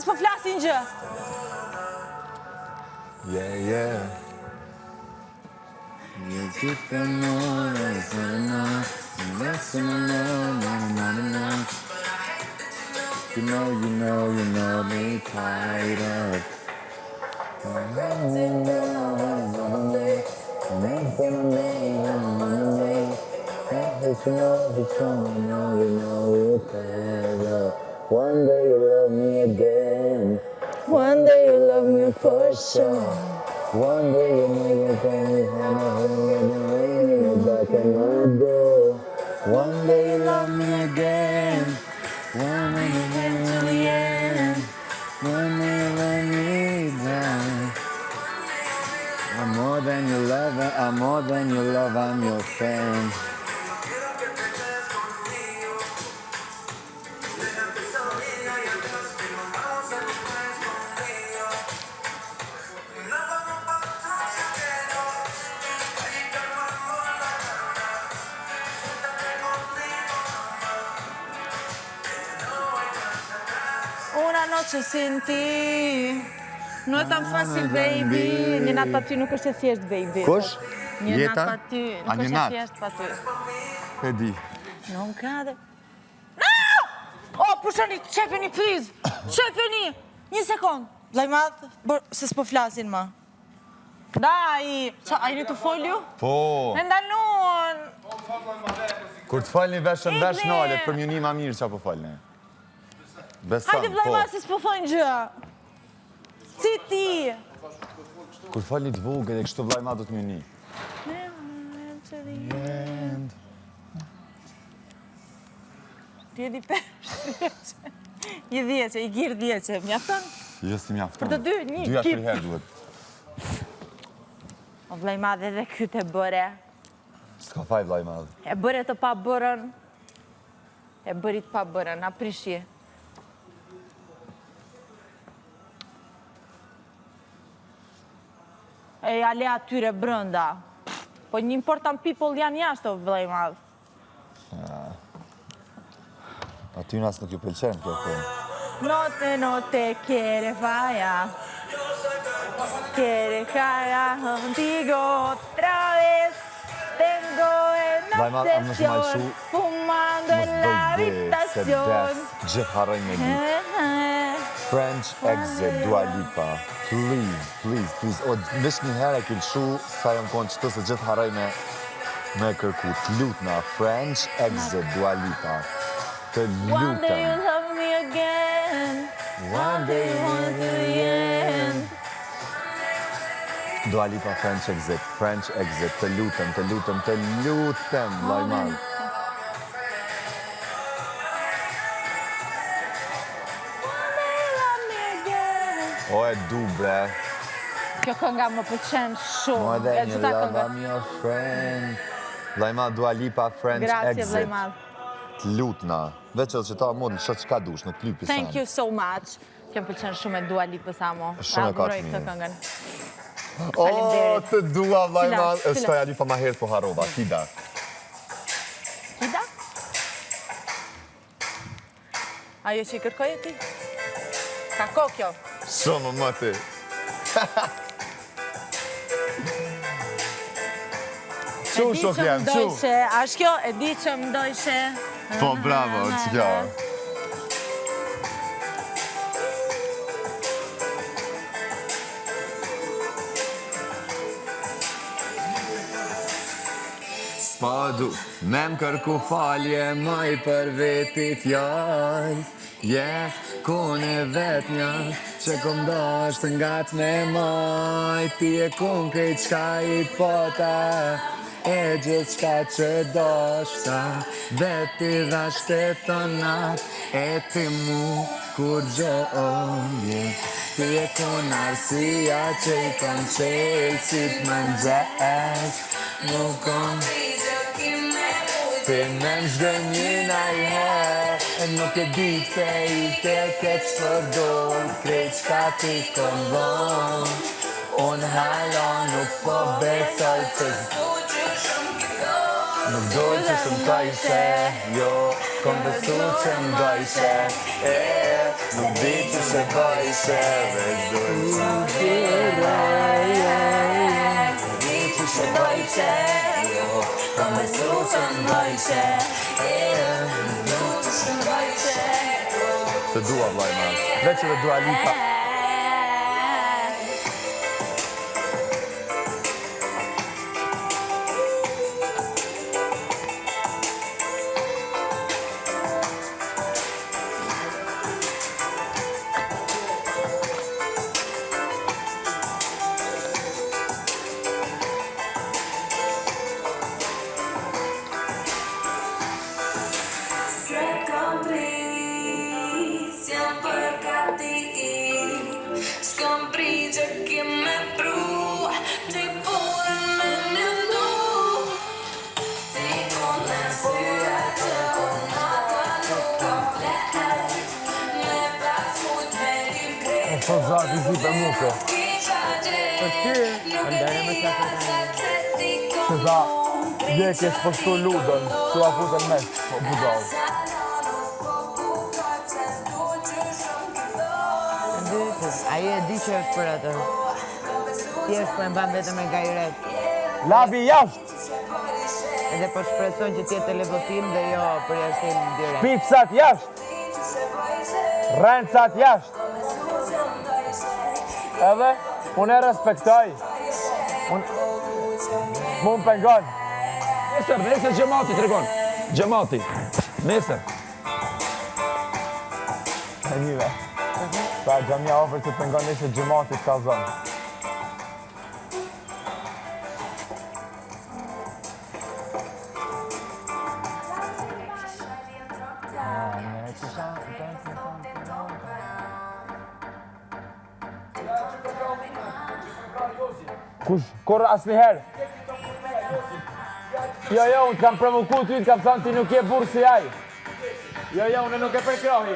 se s'po flasin gjë. Yeah. You keep them on, You know me tired of. One day you love me again. One day you love me for sure. One day you never come back in my door. One day you love me again. One day you get to the end. One day you let me down. I'm more than your lover, I'm more than your love, I'm your friend. Una noche sin ti. No è tan fácil, baby. Një natë pa ty nuk është e thjesht, baby. Kush? Një natë Jeta? pa ty A, nuk një është e natë? thjesht pa ty. E di. Nuk ka dhe... O, pushoni, qepeni, please! Qepeni! Një sekund. Vlaj madh, se s'po flasin ma. Dai! Qa, a jeni të folju? Po! Me ndalun! Kur të falni veshën vesh nalet, për mjë një ma mirë që po falni. Besan, Hajde vlaj po. madh, se s'po thojnë gjë. Si ti? Kur falni të vogël e kështu vlaj ma do të mjë një. Ti e di 5 I 10, i gjirë 10, mjafton? Jo si mjafton. Për të dy, një Dyja kip. 3 herë duhet. O vlaj madhe dhe kytë e bëre. S'ka faj vlaj madhë. E bëre të pa bërën. E bërit pa bërën, aprishje. E ale atyre brënda. Po një important people janë jashtë, o vlaj madhë. Aty nas nuk ju pëlqen kjo punë. Notte, quiere falla. Quiere cara contigo otra vez. Tengo una obsesión fumando en la habitación. Gjithë harroj me ditë. French Exit, Dua Lipa. Please. O, vesh një herë e kilshu, sa jam konë qëtë se gjithë harroj me kërku. Të lutna, French Exit, Dua Lipa. Të One day you lutem. love me again. One day you want to the end. Dua Lipa, French Exit, të lutem, laj madhë. O e du bre. Kjo kënga më pëlqen shumë. More than E you gjitha love, kënga. I'm your friend. Laj madhë, Dua Lipa, French Grazie, vlaj Exit. madh. Të lutna. Veç edhe që ta mund në shëtë qka dush, nuk lypi sa. Thank you so much. Kjo më pëlqen shumë e Dua Lipa samo. Shumë e ka të Adhuroj këtë mirë. këngën. O, Faleminderit. të dua, vlaj Cila? madhë. Cila? Shtoja Lipa ma herët po harova, Kida. Kida? Ajo që i kërkoj e ti? Ka ko kjo? Shumë më ti. Qu shok jam, qu. Ashtë kjo, e di që më dojshe. Po, bravo, që kjo. S'padu, me më kërku falje, maj për veti fjall. Kone vet nja, që kom dasht nga të me maj. Ti e kun krejt qka i pota, e gjithë qka që dashta. Veti dha shtetonat, e ti mu kur gjohje. Ti e kun arsia që i kom qelë, si t'më nxes. Nuk kom ti me mshdë njëna i herë, e nuk e di se i te keq përdor, krejt qka ti kom bon. Unë hala nuk po besoj që nuk do që shumë ka i se, jo. Kom besu që ndojshe Nuk di që se bojshe Veç dojnë që se bojshe Kom besu që ndojshe Të dua vllai ma Veç edhe Dua Lipa Po zati si për muke. Për ty, ndërë më të Se tha, je kesh poshtu ludën, su a futën mes, po budal. Aji e di që është për atë. Ti është për e mban vetëm e gajret. Labi jasht! Edhe po shpreson që t'jetë televotim dhe jo për jashtim direkt. Pipsat jasht! Rencat jasht! Edhe, unë e respektoj. Mu më pengon. Nesër gjemati të regon. Gjemati. Nesër. E njive. Ta gjamja ofër që të pengon nesër gjemati të ka zonë. Kush? Kur asniherë? Jo, unë t'kam provoku ty, t'kam thënë ti nuk je burë si aj. Jo, unë nuk e përkrohi.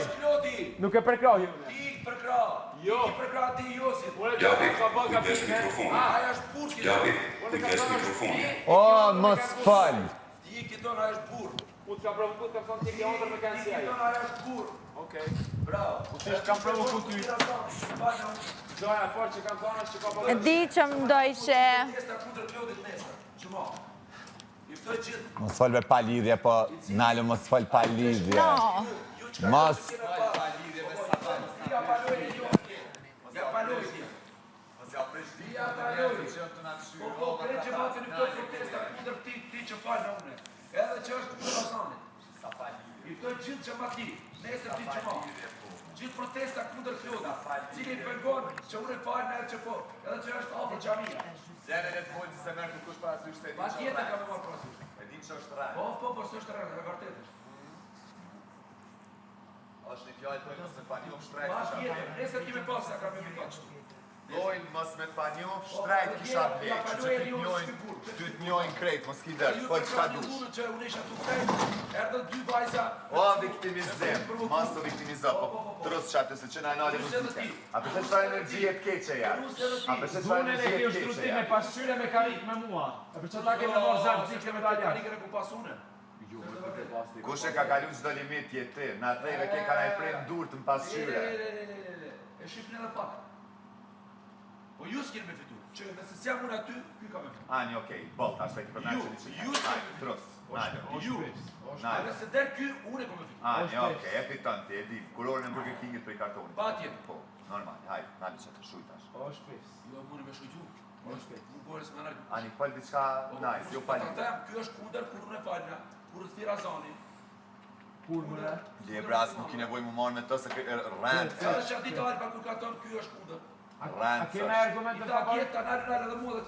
Nuk e përkrohi. Ti përkra. Jo. Ti përkra ti Josit. Gjapi, kujdes mikrofonin. Aja është burë. Gjapi, kujdes mikrofonin. O, mos fal. Ti kiton aja është burë. Unë t'kam provoku, t'kam thënë ti ke ondër me kanë si aj. Ti kiton aja është burë. Okej. Bravo. Ti t'kam provoku ty. Zoja, por që kam thënë është që ka E di që më ndojshe. Testa kundër Klodit nesër. Qëma? I ftoj gjithë. Mos fal me pa lidhje, po Nalo mos fal pa lidhje. No. Mos. Ja palojnë jo. Ja palojnë jo. Ja palojnë. Po, krejt që matë në këto protesta kundër ti që falë në une. Edhe që është kundër Hasanit. I ftoj gjithë që ma ti. Nesër ti që ma. Gjithë protesta kundër Klodit. Cili i pengon që unë e falë në e që po. Edhe që është afër xhamia. Zene le të mojtë se merë kush para sy shtetin. Pa tjetër ka me marë parasysh. E din që është rrë. Po, së është rrë, e vërtet është. është një fjallë tojnë mos me panjof shtrejt. Pa tjetër, nesër kime pasë, ka me mi pa qëtu. Lojnë mos me panjof shtrejt kisha blejt. Që ty t'njojnë krejt, mos ki dërë, po që ka dush. Që unë isha tu krejt, erdhën dy vajza. O, viktimizim, mas të viktimizim, po të rësë qatë se që na e nalë muzike. A përse që fa energjie t'keqe ja? A përse që fa energjie t'keqe ja? Pasqyre me karik me mua. A për që ta kemi mërë zartë zike me dalja. Karikën e ku pasune. Kush e ka kalu qdo limit jeti, na thejve ke ka na e prejnë dur të më pasqyre. E shifën edhe pak. Po ju s'keni me fitu. Që nëse s'jam unë aty, ky ka me fitu. Ani, okej, bolta, ashtë e ki përna që një që Ju s'keni me fitu. Tros, nalë. Ju. Nalë. Nëse der ky, unë e ko me fitu. Ani, okej, e fiton ti, e di, kurorën e Burger Kingit për i kartonit. Pa tjetër. Po, normal, hajde, nalë që të shujtash. Jo, mune me shujtu. Nuk bërës me nërgjë. Ani, fal diçka nice, jo pali. Ky është kundër kur unë e falna, kur të thira zani. Lje bras, nuk i nevoj mu marrë me të se rrënd. Edhe që ditë alë pa kur ka tonë, ky është kundër. Rrënd. argumente I ta kjetë, ta nërë edhe mua dhe